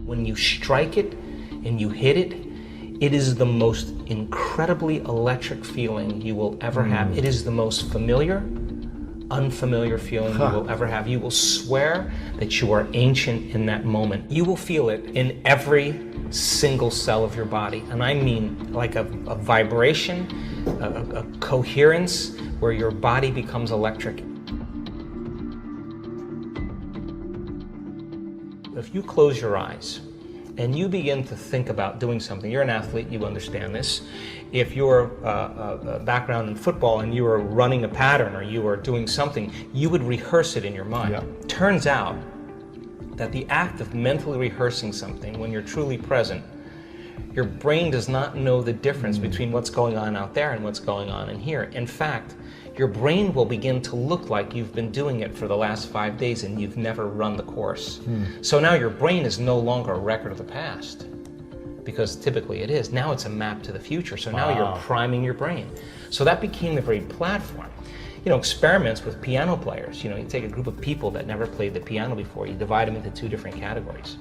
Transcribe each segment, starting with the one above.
When you strike it and you hit it, it is the most incredibly electric feeling you will ever have. It is the most familiar, unfamiliar feeling you will ever have. You will swear that you are ancient in that moment. You will feel it in every single cell of your body. And I mean like a vibration, a coherence where your body becomes electric. If you close your eyes and you begin to think about doing something, you're an athlete, you understand this. If you're a background in football and you are running a pattern or you are doing something, you would rehearse it in your mind. Yeah. Turns out that the act of mentally rehearsing something when you're truly present, your brain does not know the difference between what's going on out there and what's going on in here. In fact, your brain will begin to look like you've been doing it for the last 5 days and you've never run the course. So now your brain is no longer a record of the past, because typically it is. Now it's a map to the future. So now you're priming your brain. So that became the very platform. You know, experiments with piano players. You know, you take a group of people that never played the piano before, you divide them into 2 different categories.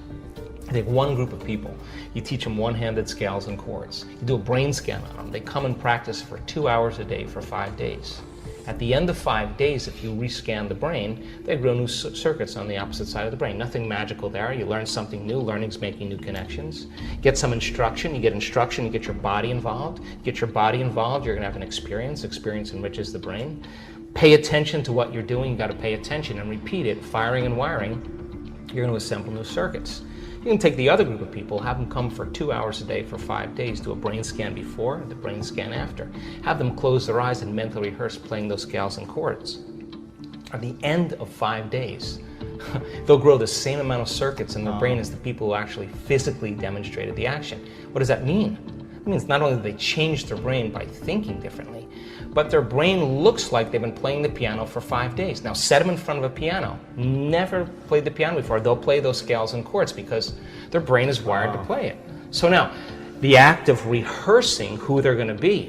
You take one group of people, you teach them one-handed scales and chords. You do a brain scan on them. They come and practice for 2 hours a day for 5 days. At the end of 5 days, if you rescan the brain, they grow new circuits on the opposite side of the brain. Nothing magical there. You learn something new. Learning's making new connections. Get some instruction. You get instruction. You get your body involved. Get your body involved. You're going to have an experience. Experience enriches the brain. Pay attention to what you're doing. You got to pay attention and repeat it. Firing and wiring. You're going to assemble new circuits. You can take the other group of people, have them come for 2 hours a day for 5 days, do a brain scan before, the brain scan after. Have them close their eyes and mentally rehearse playing those scales and chords. At the end of 5 days, they'll grow the same amount of circuits in their brain as the people who actually physically demonstrated the action. What does that mean? It means not only do they change their brain by thinking differently, but their brain looks like they've been playing the piano for 5 days. Now set them in front of a piano. Never played the piano before. They'll play those scales and chords because their brain is wired to play it. So now, the act of rehearsing who they're going to be,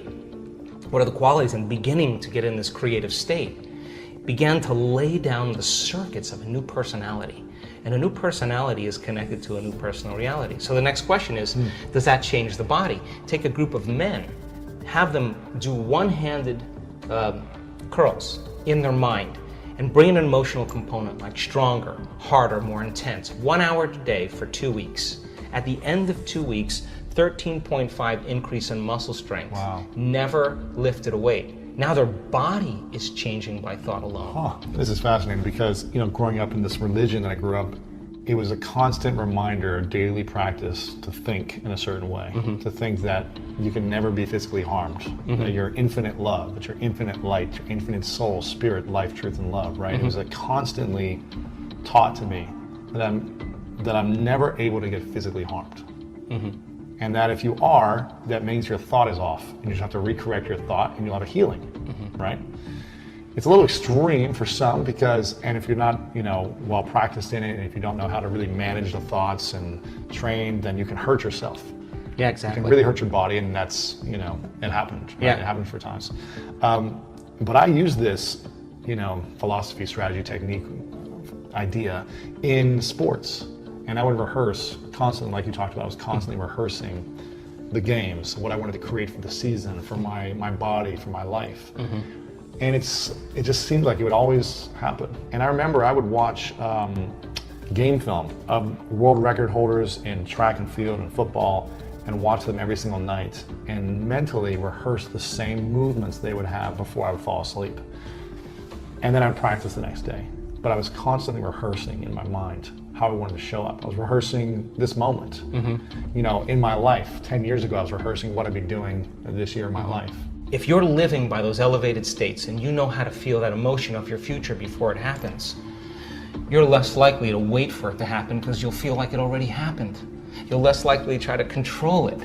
what are the qualities, and beginning to get in this creative state, began to lay down the circuits of a new personality. And a new personality is connected to a new personal reality. So the next question is, does that change the body? Take a group of men, have them do one-handed curls in their mind, and bring an emotional component like stronger, harder, more intense. 1 hour a day for 2 weeks. At the end of 2 weeks, 13.5 increase in muscle strength. Wow. Never lifted a weight. Now their body is changing by thought alone. This is fascinating because, you know, growing up in this religion that I grew up, it was a constant reminder, daily practice to think in a certain way, to think that you can never be physically harmed, that you're infinite love, that you're infinite light, your infinite soul, spirit, life, truth, and love, right? It was like constantly taught to me that I'm never able to get physically harmed. And that if you are, that means your thought is off, and you just have to recorrect your thought, and you'll have a healing, right? It's a little extreme for some because, and if you're not, you know, well practiced in it, and if you don't know how to really manage the thoughts and train, then you can hurt yourself. Yeah, exactly. You can really hurt your body, and that's, you know, it happened. Right? Yeah. It happened for times. But I use this, you know, philosophy, strategy, technique, idea in sports. And I would rehearse constantly, like you talked about, I was constantly rehearsing the games, what I wanted to create for the season, for my body, for my life. And it just seemed like it would always happen. And I remember I would watch game film of world record holders in track and field and football and watch them every single night and mentally rehearse the same movements they would have before I would fall asleep. And then I'd practice the next day. But I was constantly rehearsing in my mind how I wanted to show up. I was rehearsing this moment. You know, in my life, 10 years ago, I was rehearsing what I'd be doing this year in my life. If you're living by those elevated states and you know how to feel that emotion of your future before it happens, you're less likely to wait for it to happen because you'll feel like it already happened. You're less likely to try to control it.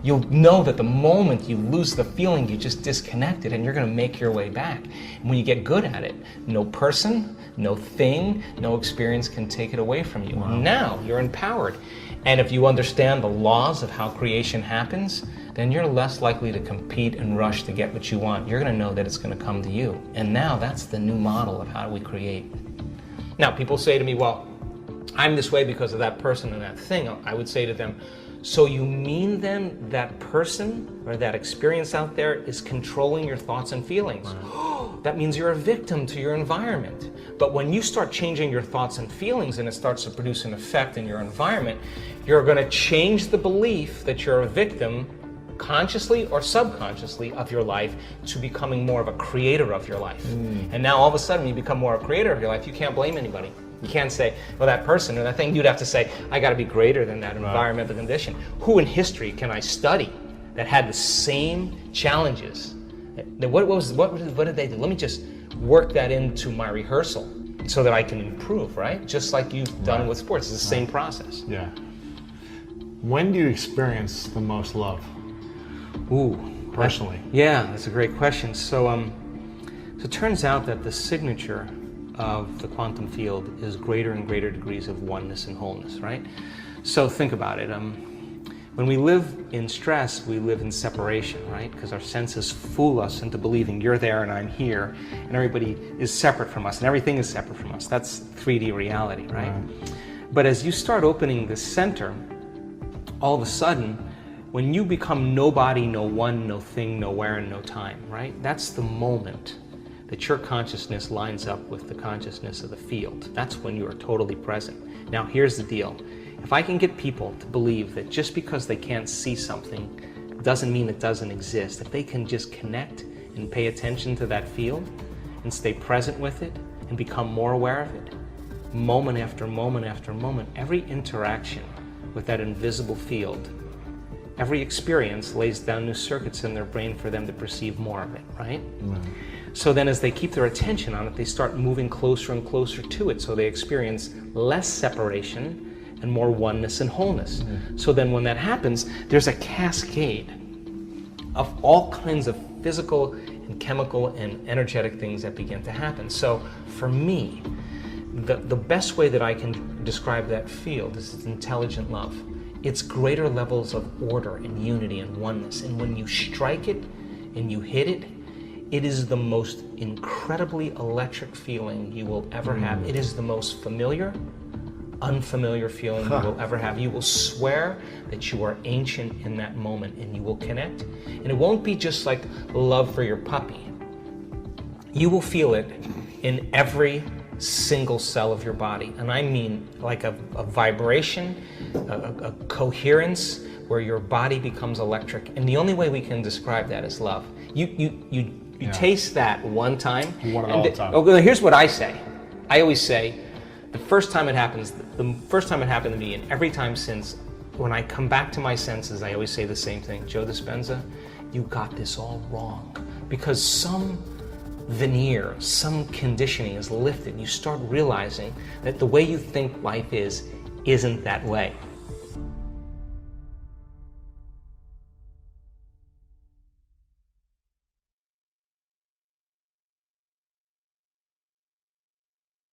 You'll know that the moment you lose the feeling, you just disconnected, and you're going to make your way back. And when you get good at it, no person, no thing, no experience can take it away from you. Wow. Now you're empowered. And if you understand the laws of how creation happens, then you're less likely to compete and rush to get what you want. You're going to know that it's going to come to you. And now that's the new model of how we create. Now people say to me, well, I'm this way because of that person and that thing, I would say to them, so you mean then that person or that experience out there is controlling your thoughts and feelings? Right. That means you're a victim to your environment. But when you start changing your thoughts and feelings and it starts to produce an effect in your environment, you're going to change the belief that you're a victim, consciously or subconsciously, of your life to becoming more of a creator of your life. And now all of a sudden you become more a creator of your life, you can't blame anybody. You can't say, well, that person or that thing. You'd have to say, I got to be greater than that environmental condition. Who in history can I study that had the same challenges? What did they do? Let me just work that into my rehearsal so that I can improve, right? Just like you've done with sports. It's the same process. Yeah. When do you experience the most love? Ooh. Personally. That's a great question. So it turns out that the signature of the quantum field is greater and greater degrees of oneness and wholeness, right? So think about it. When we live in stress, we live in separation, right? Because our senses fool us into believing you're there and I'm here, and everybody is separate from us, and everything is separate from us. That's 3D reality, right? But as you start opening the center, all of a sudden, when you become nobody, no one, no thing, nowhere, and no time, right? That's the moment that your consciousness lines up with the consciousness of the field. That's when you are totally present. Now, here's the deal. If I can get people to believe that just because they can't see something doesn't mean it doesn't exist, if they can just connect and pay attention to that field and stay present with it and become more aware of it, moment after moment after moment, every interaction with that invisible field, every experience lays down new circuits in their brain for them to perceive more of it, right? So then as they keep their attention on it, they start moving closer and closer to it, so they experience less separation and more oneness and wholeness. So then when that happens, there's a cascade of all kinds of physical and chemical and energetic things that begin to happen. So for me, the best way that I can describe that field is it's intelligent love. It's greater levels of order and unity and oneness. And when you strike it and you hit it, it is the most incredibly electric feeling you will ever have. It is the most familiar, unfamiliar feeling you will ever have. You will swear that you are ancient in that moment, and you will connect. And it won't be just like love for your puppy. You will feel it in every single cell of your body. And I mean like a vibration, a coherence where your body becomes electric. And the only way we can describe that is love. You taste that one time. You want it all the time. Oh, here's what I say. I always say, the first time it happened to me, and every time since, when I come back to my senses, I always say the same thing. Joe Dispenza, you got this all wrong. Because some veneer, some conditioning is lifted. You start realizing that the way you think life is isn't that way.